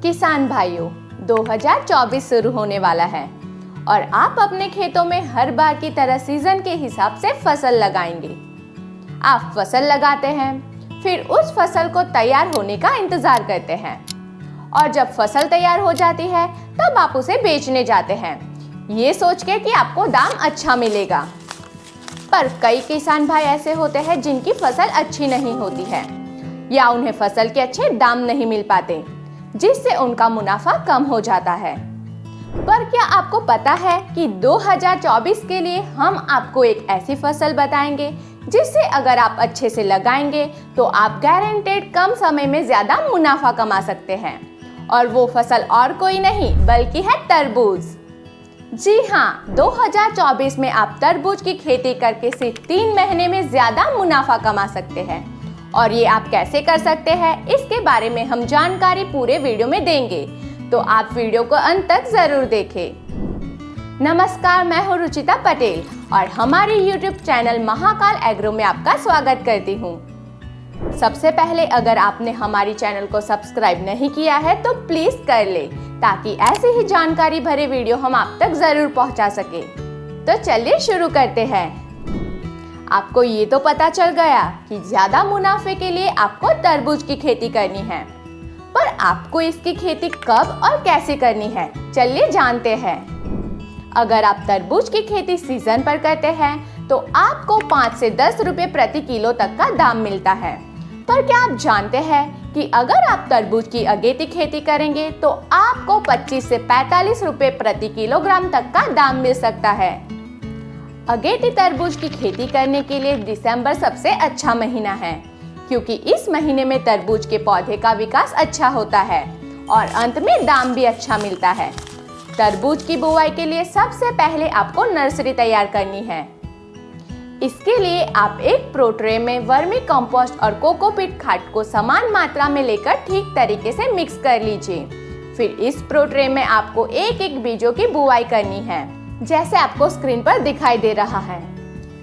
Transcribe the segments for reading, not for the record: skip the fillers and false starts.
किसान भाइयों, 2024 शुरू होने वाला है और आप अपने खेतों में हर बार की तरह सीजन के हिसाब से फसल लगाएंगे। आप फसल लगाते हैं, फिर उस फसल को तैयार होने का इंतजार करते हैं और जब फसल तैयार हो जाती है तब आप उसे बेचने जाते हैं, ये सोच के कि आपको दाम अच्छा मिलेगा। पर कई किसान भाई ऐसे होते हैं जिनकी फसल अच्छी नहीं होती है या उन्हें फसल के अच्छे दाम नहीं मिल पाते, जिससे उनका मुनाफा कम हो जाता है। पर क्या आपको पता है कि 2024 के लिए हम आपको एक ऐसी फसल बताएंगे जिससे अगर आप अच्छे से लगाएंगे तो आप गारंटेड कम समय में ज्यादा मुनाफा कमा सकते हैं। और वो फसल और कोई नहीं बल्कि है तरबूज। जी हाँ, 2024 में आप तरबूज की खेती करके सिर्फ 3 महीने में ज्यादा मुनाफा कमा सकते हैं। और ये आप कैसे कर सकते हैं, इसके बारे में हम जानकारी पूरे वीडियो में देंगे, तो आप वीडियो को अंत तक जरूर देखें। नमस्कार, मैं हूँ रुचिता पटेल और हमारे YouTube चैनल महाकाल एग्रो में आपका स्वागत करती हूँ। सबसे पहले अगर आपने हमारी चैनल को सब्सक्राइब नहीं किया है तो प्लीज कर ले, ताकि ऐसी ही जानकारी भरे वीडियो हम आप तक जरूर पहुंचा सके। तो चलिए शुरू करते हैं। आपको ये तो पता चल गया कि ज्यादा मुनाफे के लिए आपको तरबूज की खेती करनी है, पर आपको इसकी खेती कब और कैसे करनी है, चलिए जानते हैं। अगर आप तरबूज की खेती सीजन पर करते हैं तो आपको 5 से 10 रुपए प्रति किलो तक का दाम मिलता है। पर क्या आप जानते हैं कि अगर आप तरबूज की अगेती खेती करेंगे तो आपको 25 से 45 रुपए प्रति किलोग्राम तक का दाम मिल सकता है। अगेती तरबूज की खेती करने के लिए दिसंबर सबसे अच्छा महीना है, क्योंकि इस महीने में तरबूज के पौधे का विकास अच्छा होता है और अंत में दाम भी अच्छा मिलता है। तरबूज की बुआई के लिए सबसे पहले आपको नर्सरी तैयार करनी है। इसके लिए आप एक प्रो ट्रे में वर्मी कंपोस्ट और कोकोपीट खाद को समान मात्रा में लेकर ठीक तरीके से मिक्स कर लीजिए। फिर इस प्रो ट्रे में आपको एक एक बीजों की बुआई करनी है, जैसे आपको स्क्रीन पर दिखाई दे रहा है।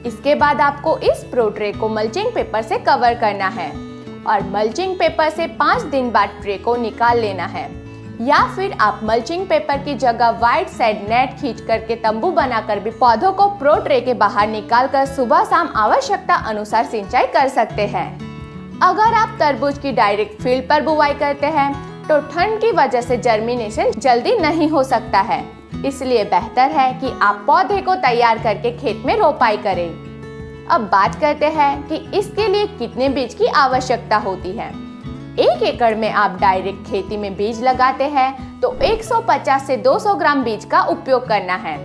इसके बाद आपको इस प्रो ट्रे को मल्चिंग पेपर से कवर करना है और मल्चिंग पेपर से 5 दिन बाद ट्रे को निकाल लेना है, या फिर आप मल्चिंग पेपर की जगह वाइड साइड नेट खींच करके तंबू बनाकर भी पौधों को प्रो ट्रे के बाहर निकालकर सुबह शाम आवश्यकता अनुसार सिंचाई कर सकते हैं। अगर आप तरबूज की डायरेक्ट फील्ड पर बुआई करते हैं तो ठंड की वजह से जर्मिनेशन जल्दी नहीं हो सकता है, इसलिए बेहतर है कि आप पौधे को तैयार करके खेत में रोपाई करें। अब बात करते हैं कि इसके लिए कितने बीज की आवश्यकता होती है। 1 एकड़ में आप डायरेक्ट खेती में बीज लगाते हैं तो 150 से 200 ग्राम बीज का उपयोग करना है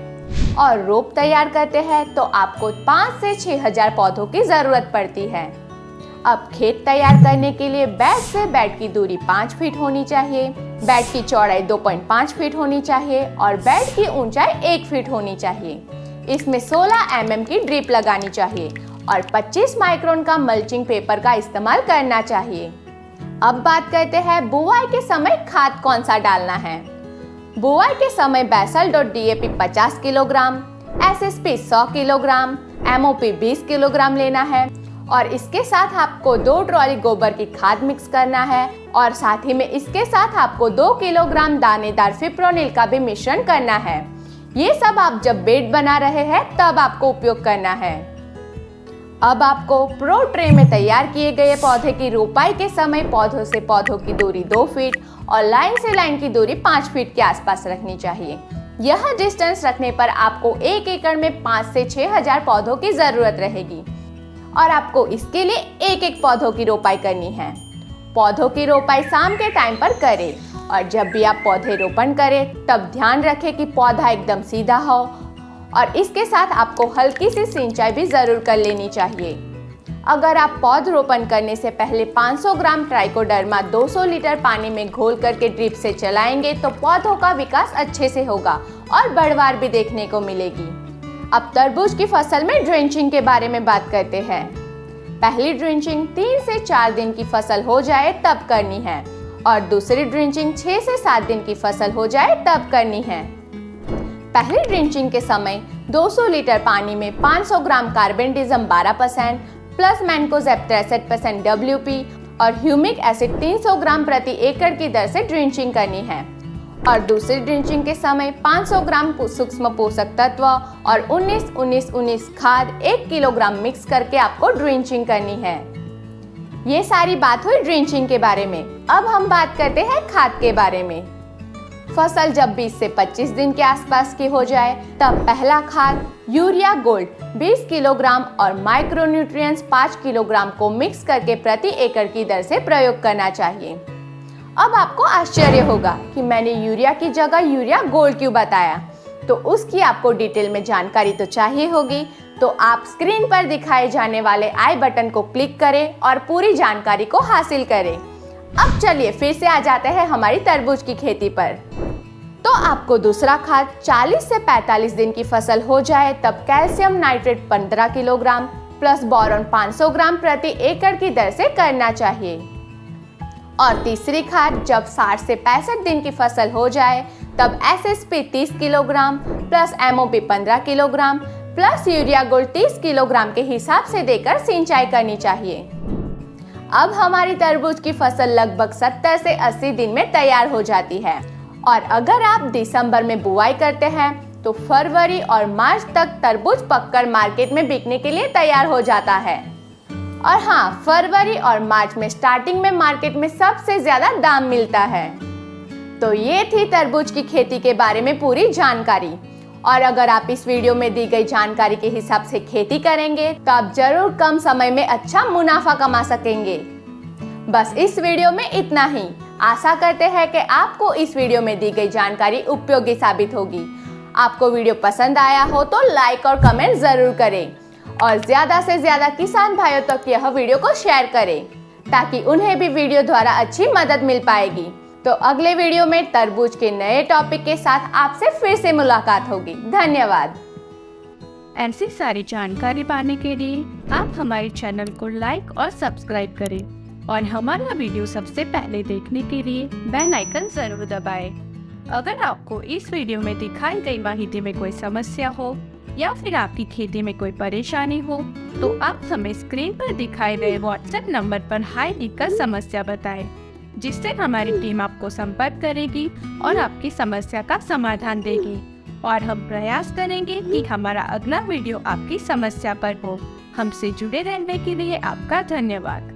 और रोप तैयार करते हैं तो आपको 5 से 6000 पौधों की जरूरत पड़ती है। अब खेत तैयार करने के लिए बेड से बेड की दूरी 5 फीट होनी चाहिए, बेड की चौड़ाई 2.5 फीट होनी चाहिए और बेड की ऊंचाई 1 फीट होनी चाहिए। इसमें 16 mm की ड्रिप लगानी चाहिए और 25 माइक्रोन का मल्चिंग पेपर का इस्तेमाल करना चाहिए। अब बात करते हैं बुआई के समय खाद कौन सा डालना है। बुआई के समय basal DAP 50 kilogram, SSP 100 kilogram, MOP 20 kilogram लेना है और इसके साथ आपको 2 ट्रॉली गोबर की खाद मिक्स करना है और साथ ही में इसके साथ आपको 2 किलोग्राम दानेदार फिप्रोनिल का भी मिश्रण करना है। ये सब आप जब बेड बना रहे हैं तब आपको उपयोग करना है। अब आपको प्रो ट्रे में तैयार किए गए पौधे की रोपाई के समय पौधों से पौधों की दूरी 2 फीट और लाइन से लाइन की दूरी 5 फीट के आसपास रखनी चाहिए। यह डिस्टेंस रखने पर आपको 1 एकड़ में 5 से 6000 पौधों की जरूरत रहेगी और आपको इसके लिए एक एक पौधों की रोपाई करनी है। पौधों की रोपाई शाम के टाइम पर करें और जब भी आप पौधे रोपण करें तब ध्यान रखें कि पौधा एकदम सीधा हो और इसके साथ आपको हल्की सी सिंचाई भी जरूर कर लेनी चाहिए। अगर आप पौधरोपण करने से पहले 500 ग्राम ट्राइकोडर्मा 200 लीटर पानी में घोल करके ड्रिप से चलाएंगे तो पौधों का विकास अच्छे से होगा और बढ़वार भी देखने को मिलेगी। अब तरबूज की फसल में ड्रेंचिंग के बारे में बात करते हैं। पहली ड्रेंचिंग 3 से 4 दिन की फसल हो जाए तब करनी है और दूसरी ड्रेंचिंग 6 से 7 दिन की फसल हो जाए तब करनी है। पहली ड्रेंचिंग के समय 200 लीटर पानी में 500 ग्राम कार्बेंडिज्म 12% प्लस मैनकोजेब 63% WP और ह्यूमिक एसिड 300 ग्राम प्रति एकड़ की दर से ड्रिंचिंग करनी है। और दूसरी ड्रिंचिंग के समय 500 ग्राम सूक्ष्म पोषक तत्व और 19-19-19 खाद 1 किलोग्राम मिक्स करके आपको ड्रिंचिंग करनी है। ये सारी बात हुई ड्रिंचिंग के बारे में। अब हम बात करते हैं खाद के बारे में। फसल जब 20 से 25 दिन के आसपास की हो जाए तब पहला खाद यूरिया गोल्ड 20 किलोग्राम और माइक्रोन्यूट्रिएंट्स 5 किलोग्राम को मिक्स करके प्रति एकड़ की दर से प्रयोग करना चाहिए। अब आपको आश्चर्य होगा कि मैंने यूरिया की जगह यूरिया गोल्ड क्यों बताया, तो उसकी आपको डिटेल में जानकारी तो चाहिए होगी। तो आप स्क्रीन पर दिखाए जाने वाले आई बटन को क्लिक करें और पूरी जानकारी को हासिल करें। अब चलिए फिर से आ जाते हैं हमारी तरबूज की खेती पर। तो आपको दूसरा खाद 40 से 45 दिन की फसल हो जाए तब calcium nitrate 15 kilogram plus boron 500 ग्राम प्रति एकड़ की दर से करना चाहिए। और तीसरी खाद जब 60 से 65 दिन की फसल हो जाए तब SSP 30 kilogram plus MOP 15 kilogram plus urea gold 30 kilogram के हिसाब से देकर सिंचाई करनी चाहिए। अब हमारी तरबूज की फसल लगभग 70 से 80 दिन में तैयार हो जाती है और अगर आप दिसंबर में बुआई करते हैं तो फरवरी और मार्च तक तरबूज पककर मार्केट में बिकने के लिए तैयार हो जाता है। और हाँ, फरवरी और मार्च में स्टार्टिंग में मार्केट में सबसे ज्यादा दाम मिलता है। तो ये थी तरबूज की खेती के बारे में पूरी जानकारी। और अगर आप इस वीडियो में दी गई जानकारी के हिसाब से खेती करेंगे तो आप जरूर कम समय में अच्छा मुनाफा कमा सकेंगे। बस इस वीडियो में इतना ही। आशा करते हैं कि आपको इस वीडियो में दी गई जानकारी उपयोगी साबित होगी। आपको वीडियो पसंद आया हो तो लाइक और कमेंट जरूर करें और ज्यादा से ज्यादा किसान भाइयों तक यह वीडियो को शेयर करें ताकि उन्हें भी वीडियो द्वारा अच्छी मदद मिल पाएगी। तो अगले वीडियो में तरबूज के नए टॉपिक के साथ आपसे फिर से मुलाकात होगी। धन्यवाद। ऐसी सारी जानकारी पाने के लिए आप हमारे चैनल को लाइक और सब्सक्राइब करें और हमारा वीडियो सबसे पहले देखने के लिए बेल आइकन जरूर दबाएं। अगर आपको इस वीडियो में दिखाई गई माहिती में कोई समस्या हो या फिर आपकी खेती में कोई परेशानी हो तो आप हमें स्क्रीन पर दिखाए गए व्हाट्सएप नंबर पर हाई लिखकर समस्या बताएं, जिससे हमारी टीम आपको संपर्क करेगी और आपकी समस्या का समाधान देगी। और हम प्रयास करेंगे कि हमारा अगला वीडियो आपकी समस्या पर हो। हमसे जुड़े रहने के लिए आपका धन्यवाद।